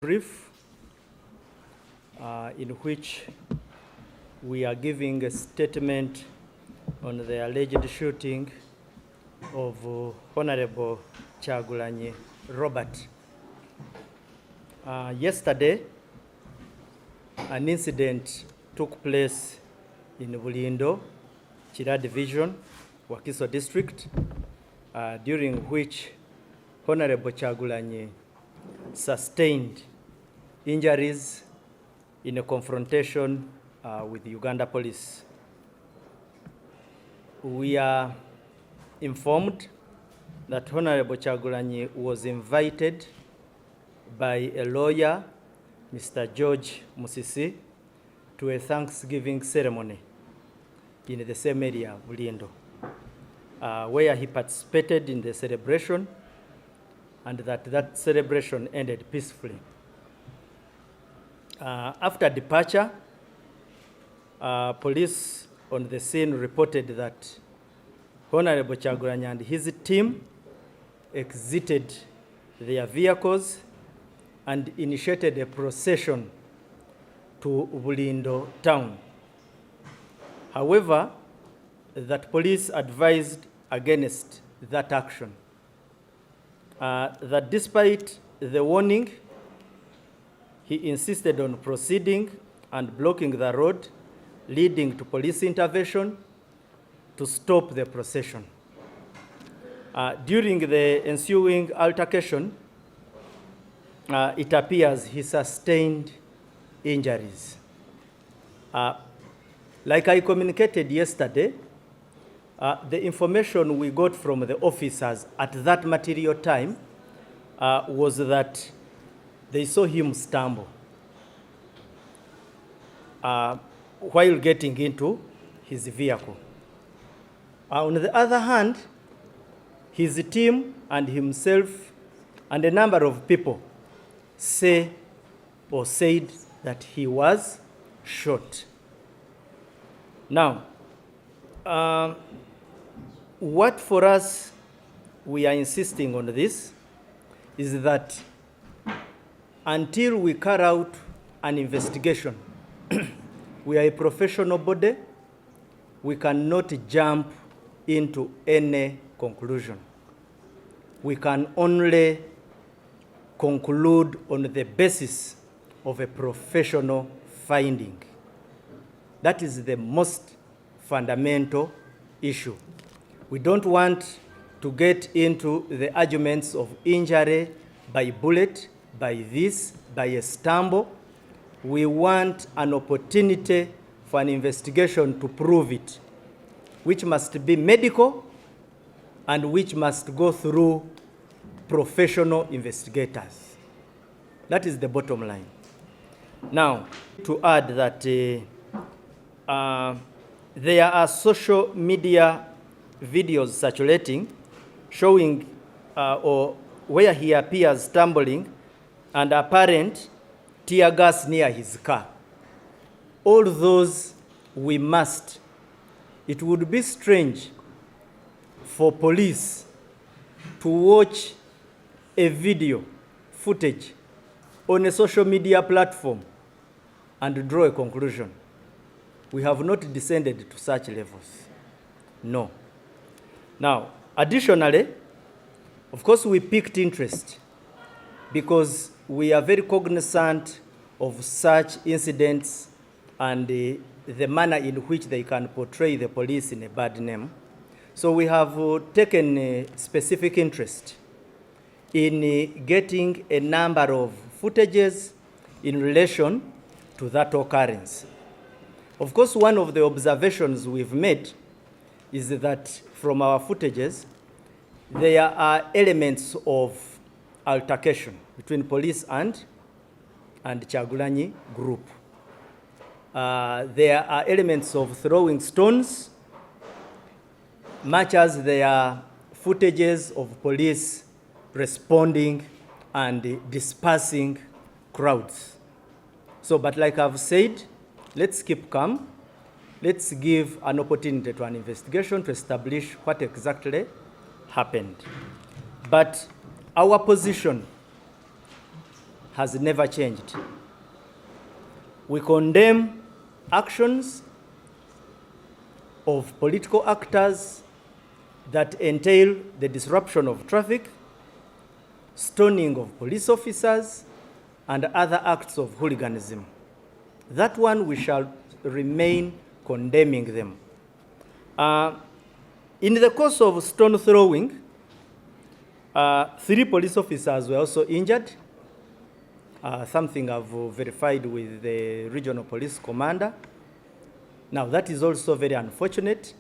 brief in which we are giving a statement on the alleged shooting of Honorable Kyagulanyi Robert. Yesterday, an incident took place in Bulindo, Chira Division, Wakiso District, during which Honorable Kyagulanyi sustained injuries in a confrontation with the Uganda police. We are informed that Honorable Kyagulanyi was invited by a lawyer, Mr. George Musisi, to a Thanksgiving ceremony in the same area, Bulindo, where he participated in the celebration, and that celebration ended peacefully. After departure, police on the scene reported that Honorable Kyagulanyi and his team exited their vehicles and initiated a procession to Bulindo town. However, that police advised against that action. That despite the warning, he insisted on proceeding and blocking the road, leading to police intervention to stop the procession. During the ensuing altercation, it appears he sustained injuries. Like I communicated yesterday, the information we got from the officers at that material time was that they saw him stumble while getting into his vehicle. On the other hand, his team and himself and a number of people said that he was shot. Now, what for us we are insisting on this is that until we carry out an investigation, we are a professional body, we cannot jump into any conclusion. We can only conclude on the basis of a professional finding. That is the most fundamental issue. We don't want to get into the arguments of injury by bullet, by this, by a stumble. We want an opportunity for an investigation to prove it, which must be medical and which must go through professional investigators. That is the bottom line. Now, to add that there are social media videos circulating showing or where he appears stumbling and apparent tear gas near his car. All those we must. It would be strange for police to watch a video footage on a social media platform and draw a conclusion. We have not descended to such levels. No. Now, additionally, of course, we piqued interest because we are very cognizant of such incidents and the manner in which they can portray the police in a bad name. So we have taken a specific interest in getting a number of footages in relation to that occurrence. Of course, one of the observations we've made is that from our footages, there are elements of altercation between police and Kyagulanyi group. There are elements of throwing stones, much as there are footages of police responding and dispersing crowds. So, but like I've said, let's keep calm. Let's give an opportunity to an investigation to establish what exactly happened. But our position has never changed. We condemn actions of political actors that entail the disruption of traffic, stoning of police officers, and other acts of hooliganism. That one we shall remain condemning them. In the course of stone throwing, 3 police officers were also injured, something I've verified with the regional police commander. Now that is also very unfortunate,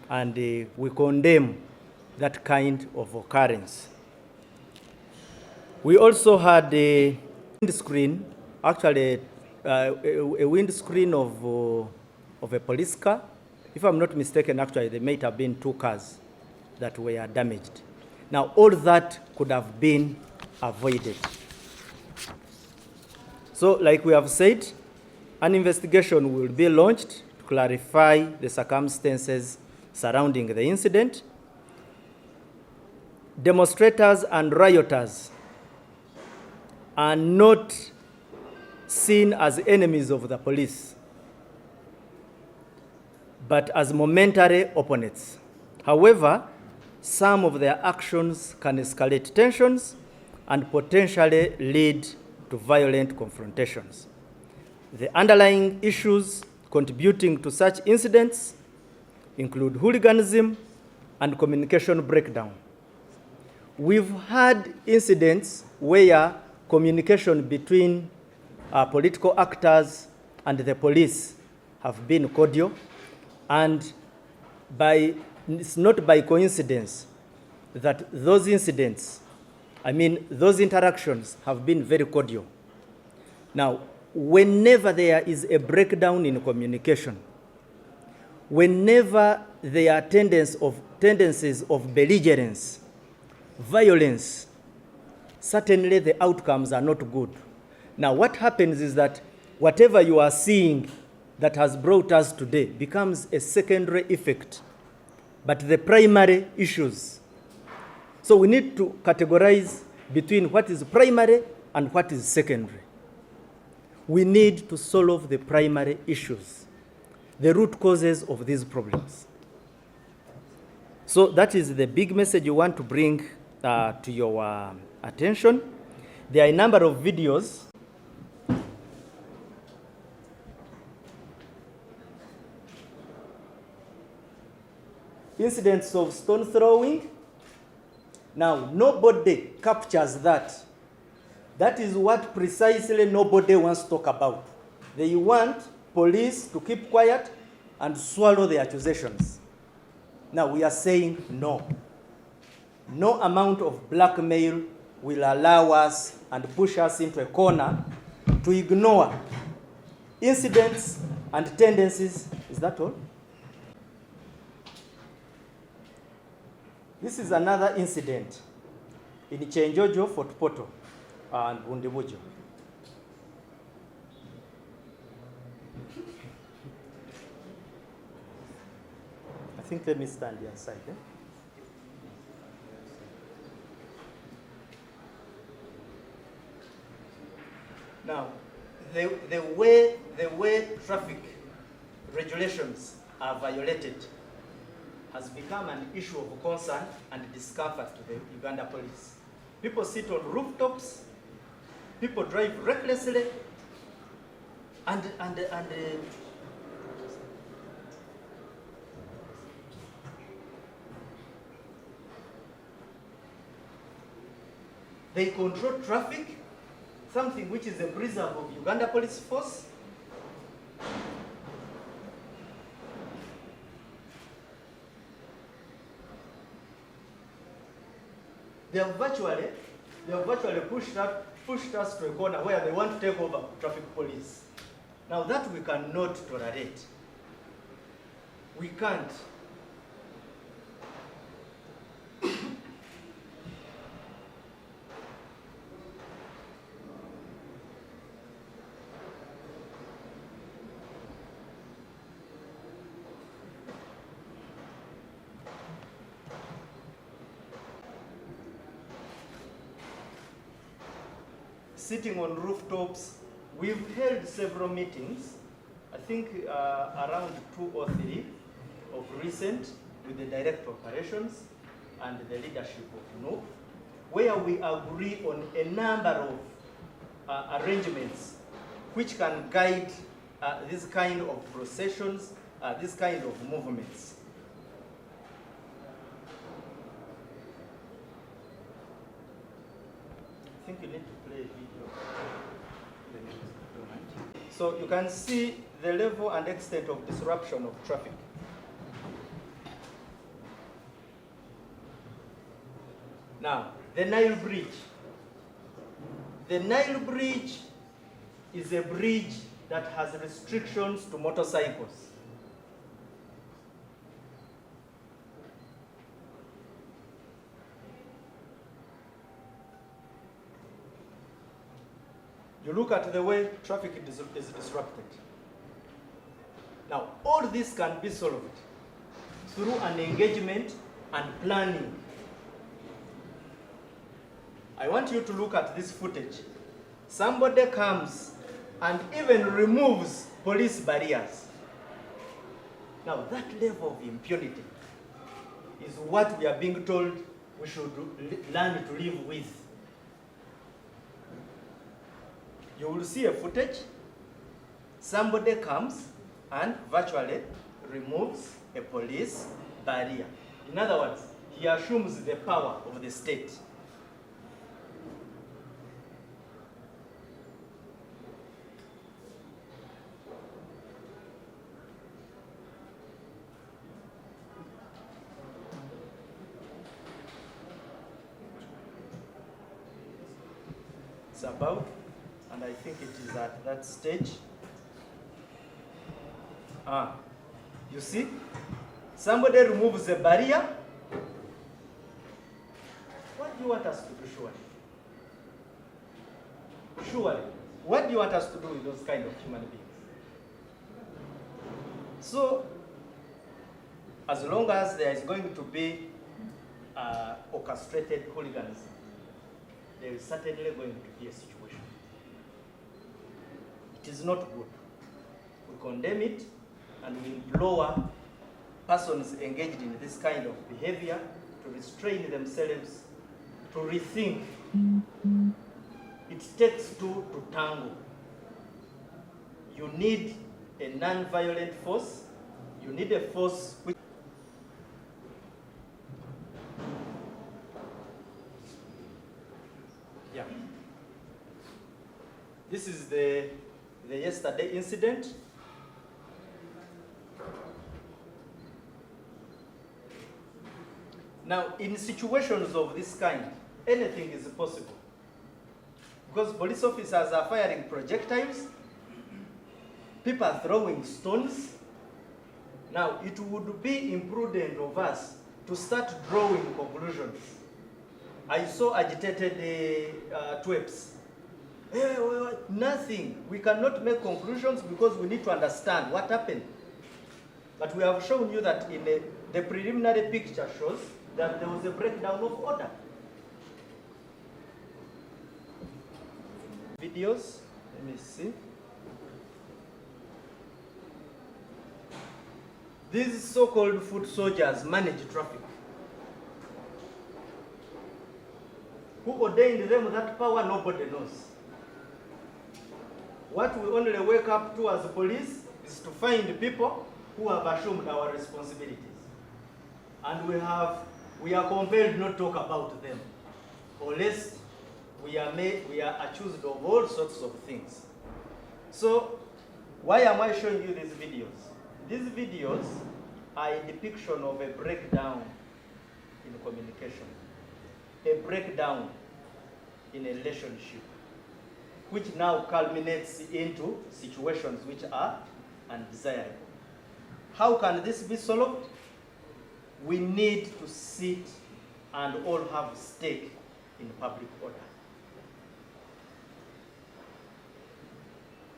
and we condemn that kind of occurrence. We also had a windscreen, actually a windscreen of a police car. If I'm not mistaken, actually there might have been 2 cars that were damaged. Now all that could have been avoided. So like we have said, an investigation will be launched to clarify the circumstances surrounding the incident. Demonstrators and rioters are not seen as enemies of the police, but as momentary opponents. However, some of their actions can escalate tensions and potentially lead to violent confrontations. The underlying issues contributing to such incidents include hooliganism and communication breakdown. We've had incidents where communication between political actors and the police have been cordial, and it's not by coincidence that those incidents, those interactions have been very cordial. Now, whenever there is a breakdown in communication, whenever there are tendencies of belligerence, violence, certainly the outcomes are not good. Now, what happens is that whatever you are seeing that has brought us today becomes a secondary effect, but the primary issues. So we need to categorize between what is primary and what is secondary. We need to solve the primary issues, the root causes of these problems. So that is the big message you want to bring to your attention. There are a number of videos. Incidents of stone throwing. Now, nobody captures that. That is what precisely nobody wants to talk about. They want police to keep quiet and swallow the accusations. Now, we are saying no. No amount of blackmail will allow us and push us into a corner to ignore incidents and tendencies. Is that all? This is another incident in Chenjojo, Fort Poto, and Bundibujo. I think let me stand here aside. Now, the way traffic regulations are violated has become an issue of concern and discomfort to the Uganda police. People sit on rooftops, people drive recklessly, and they control traffic, something which is a preserve of Uganda police force. They have virtually pushed us to a corner where they want to take over traffic police. Now that we cannot tolerate. We can't. sitting on rooftops. We've held several meetings, I think around 2 or 3 of recent, with the Director of Operations and the leadership of NOP, where we agree on a number of arrangements which can guide this kind of processions, this kind of movements. I think you need to play a video. So you can see the level and extent of disruption of traffic. Now, the Nile Bridge. The Nile Bridge is a bridge that has restrictions to motorcycles. You look at the way traffic is disrupted. Now, all this can be solved through an engagement and planning. I want you to look at this footage. Somebody comes and even removes police barriers. Now, that level of impunity is what we are being told we should learn to live with. You will see a footage. Somebody comes and virtually removes a police barrier. In other words, he assumes the power of the state. It's about, and I think it is at that stage. You see, somebody removes the barrier. What do you want us to do, surely? Surely, what do you want us to do with those kind of human beings? So, as long as there is going to be orchestrated hooliganism, there is certainly going to be a situation. It is not good. We condemn it, and we implore persons engaged in this kind of behavior to restrain themselves, to rethink. It takes two to tango. You need a non-violent force. You need a force which This is the yesterday incident. Now, in situations of this kind, anything is possible. Because police officers are firing projectiles, people are throwing stones. Now, it would be imprudent of us to start drawing conclusions. I saw agitated twips. Nothing. We cannot make conclusions because we need to understand what happened. But we have shown you that in the preliminary picture shows that there was a breakdown of order. Videos, let me see. These so-called foot soldiers manage traffic. Who ordained them that power, nobody knows. What we only wake up to as police is to find people who have assumed our responsibilities. And we are compelled not to talk about them, or lest we are accused of all sorts of things. So, why am I showing you these videos? These videos are a depiction of a breakdown in communication, a breakdown in a relationship, which now culminates into situations which are undesirable. How can this be solved? We need to sit and all have stake in public order.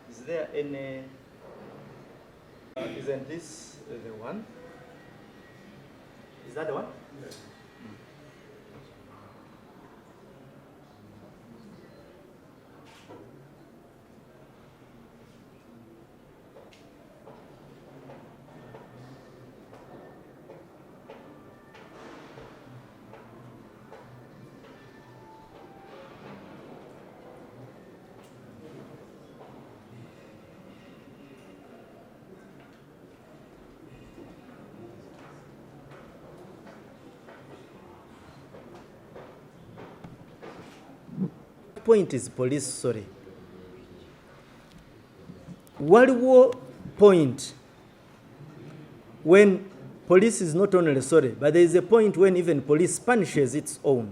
Is there any, isn't this the one? Is that the one? Yes. point is police sorry. Waliwo point when police is not only sorry, but there is a point when even police punishes its own.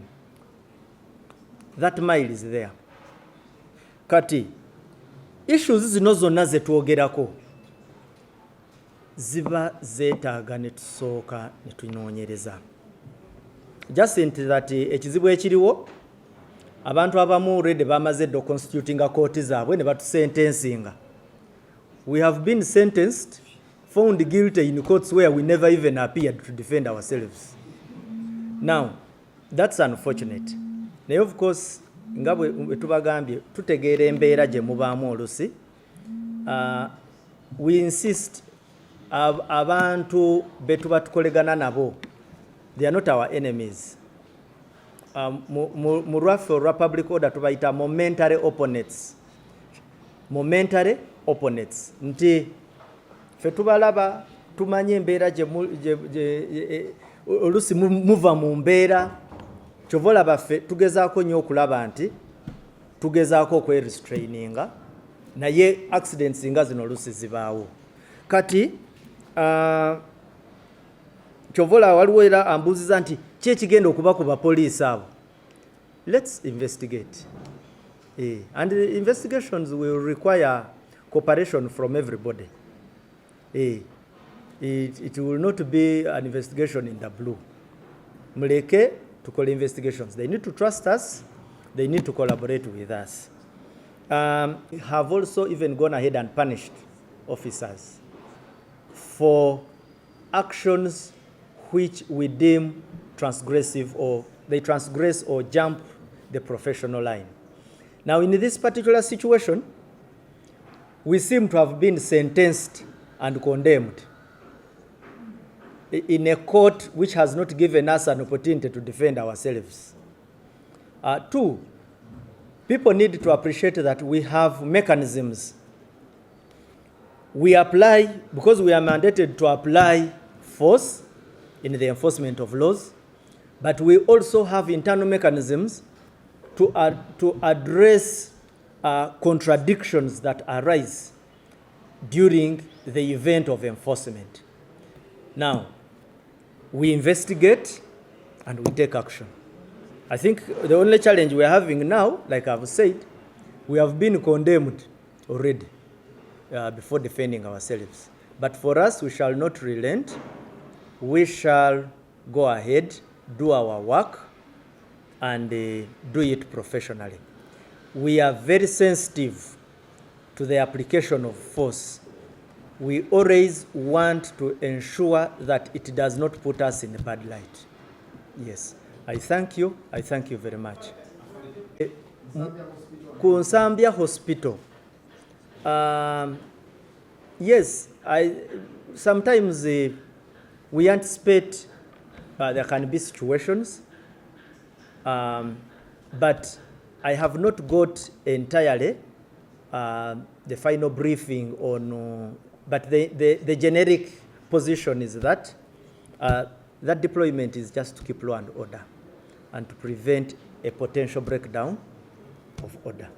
That mile is there. Kati, issues zino zonna ze twogerako ziba zeetaaga ne tusooka ne tunoonyereza. Just that ekizibu ekiriwo abantu abamu already bamaze ddo constitutinga kooti zaabwe ne batusentensinga. We have been sentenced, found guilty in courts where we never even appeared to defend ourselves. Now, that's unfortunate. Naye of course, nga bwe tubagambye tutegeera embeera gye mubaamu olusi. We insist abantu be tuba tukolegana nabo, they are not our enemies. Mu lwaffe olwa public order tubayita momentary opponents. Momentary opponents. Nti fe tubalaba tumanye embeera gye olusi muva mu mbeera kyovola baffe tugezaako nnyo okulaba nti tugezaako okwerestraininga naye accidents nga zino olusi zibaawo. Kati kyovola waliwo era ambuuziza nti ki ekigenda okuba ku bapoliisi abo. Let's investigate. And the investigations will require cooperation from everybody. It will not be an investigation in the blue. Muleke tukole investigations. They need to trust us. They need to collaborate with us. Have also even gone ahead and punished officers for actions which we deem transgressive, or they transgress or jump the professional line. Now, in this particular situation, we seem to have been sentenced and condemned in a court which has not given us an opportunity to defend ourselves. Two, people need to appreciate that we have mechanisms. We apply, because we are mandated to apply force in the enforcement of laws, but we also have internal mechanisms to address contradictions that arise during the event of enforcement. Now, we investigate and we take action. I think the only challenge we are having now, like I've said, we have been condemned already before defending ourselves. But for us, we shall not relent. We shall go ahead, do our work, and do it professionally. We are very sensitive to the application of force. We always want to ensure that it does not put us in a bad light. Yes, I thank you. I thank you very much. Kunsambia Hospital. Yes, sometimes we anticipate there can be situations, but I have not got entirely the final briefing on, but the generic position is that that deployment is just to keep law and order and to prevent a potential breakdown of order.